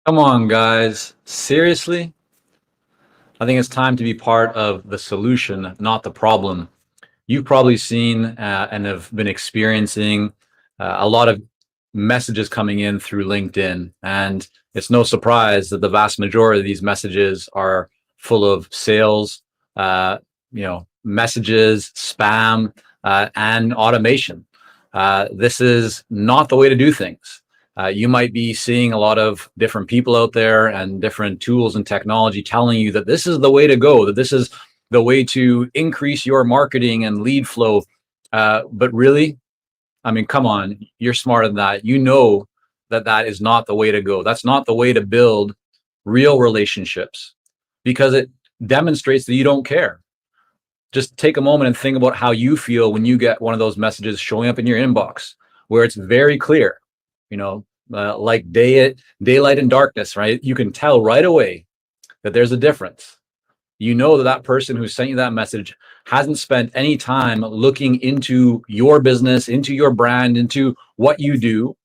Come on, guys. Seriously? I think it's time to be part of the solution, not the problem. You've probably seen and have been experiencing a lot of messages coming in through LinkedIn. And it's no surprise that the vast majority of these messages are full of sales, messages, spam, and automation. This is not the way to do things. You might be seeing a lot of different people out there and different tools and technology telling you that this is the way to go, that this is the way to increase your marketing and lead flow. But really, I mean, come on, you're smarter than that. You know that that is not the way to go. That's not the way to build real relationships because it demonstrates that you don't care. Just take a moment and think about how you feel when you get one of those messages showing up in your inbox where it's very clear, like daylight and darkness, right? You can tell right away that there's a difference. You know that that person who sent you that message hasn't spent any time looking into your business, into your brand, into what you do.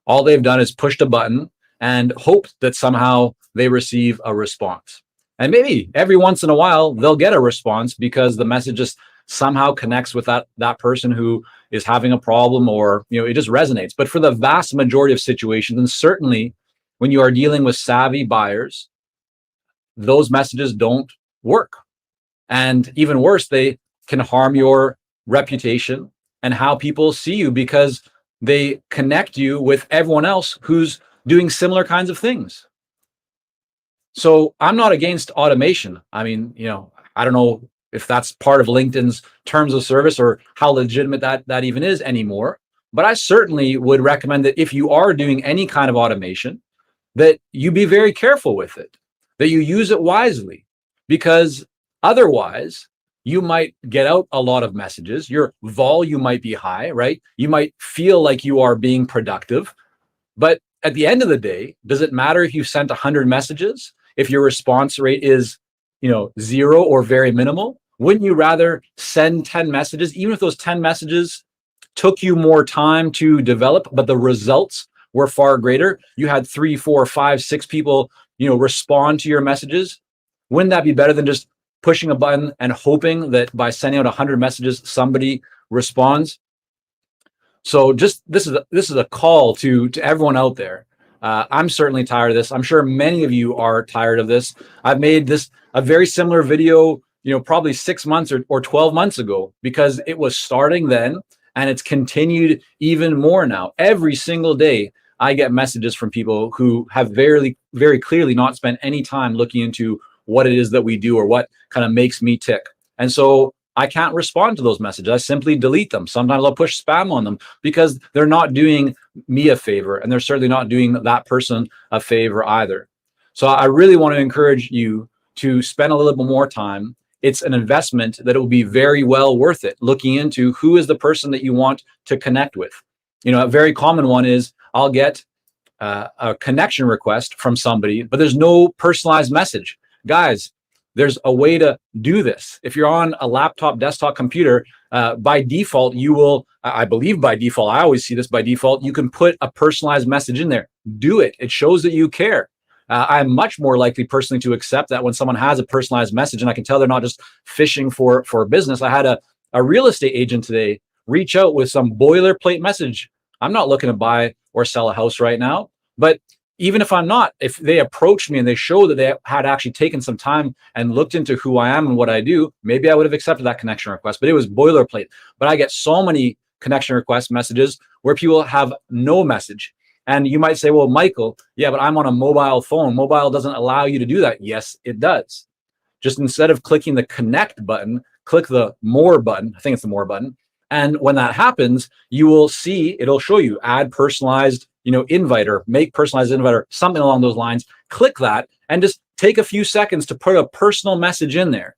All they've done is pushed a button and hoped that somehow they receive a response. And maybe every once in a while they'll get a response because the message just somehow connects with that person who is having a problem, or it just resonates. But for the vast majority of situations, and certainly when you are dealing with savvy buyers, those messages don't work. And even worse, they can harm your reputation and how people see you because they connect you with everyone else who's doing similar kinds of things. So I'm not against automation. I mean, I don't know if that's part of LinkedIn's terms of service or how legitimate that even is anymore. But I certainly would recommend that if you are doing any kind of automation, that you be very careful with it, that you use it wisely, because otherwise you might get out a lot of messages. Your volume might be high, right? You might feel like you are being productive, but at the end of the day, does it matter if you sent 100 messages if your response rate is, zero or very minimal? Wouldn't you rather send 10 messages, even if those 10 messages took you more time to develop, but the results were far greater? You had 3, 4, 5, 6 people, respond to your messages. Wouldn't that be better than just pushing a button and hoping that by sending out 100 messages, somebody responds? So just this is a call to everyone out there. I'm certainly tired of this. I'm sure many of you are tired of this. I've made this a very similar video, probably 6 months or 12 months ago, because it was starting then and it's continued even more now. Every single day, I get messages from people who have very, very clearly not spent any time looking into what it is that we do or what kind of makes me tick. And so I can't respond to those messages. I simply delete them. Sometimes I'll push spam on them because they're not doing me a favor, and they're certainly not doing that person a favor either. So I really want to encourage you to spend a little bit more time. It's an investment that it will be very well worth it, looking into who is the person that you want to connect with. A very common one is I'll get a connection request from somebody, but there's no personalized message. Guys, there's a way to do this. If you're on a laptop, desktop computer, by default, you will, I believe by default, I always see this by default, you can put a personalized message in there. Do it. It shows that you care. I'm much more likely personally to accept that when someone has a personalized message and I can tell they're not just fishing for business. I had a real estate agent today reach out with some boilerplate message. I'm not looking to buy or sell a house right now, but even if I'm not, if they approached me and they show that they had actually taken some time and looked into who I am and what I do, maybe I would have accepted that connection request, but it was boilerplate. But I get so many connection request messages where people have no message. And you might say, well, Michael, yeah, but I'm on a mobile phone. Mobile doesn't allow you to do that. Yes, it does. Just instead of clicking the connect button, click the more button. I think it's the more button. And when that happens, you will see, it'll show you add personalized, invite, or make personalized invite, or something along those lines. Click that and just take a few seconds to put a personal message in there.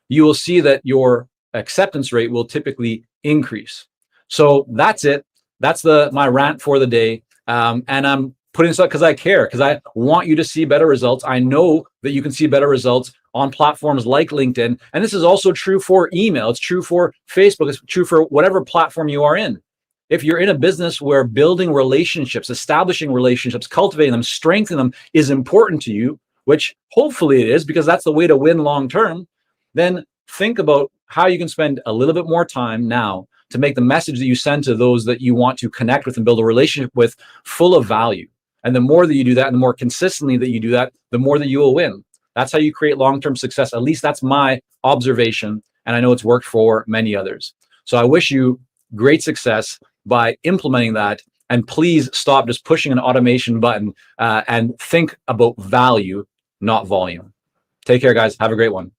You will see that your acceptance rate will typically increase. So that's it. That's my rant for the day. And I'm putting this up because I care, because I want you to see better results. I know that you can see better results on platforms like LinkedIn. And this is also true for email. It's true for Facebook. It's true for whatever platform you are in. If you're in a business where building relationships, establishing relationships, cultivating them, strengthening them is important to you, which hopefully it is because that's the way to win long term, then think about how you can spend a little bit more time now to make the message that you send to those that you want to connect with and build a relationship with full of value. And the more that you do that and the more consistently that you do that, the more that you will win. That's how you create long-term success. At least that's my observation. And I know it's worked for many others. So I wish you great success by implementing that. And please stop just pushing an automation button and think about value, not volume. Take care, guys. Have a great one.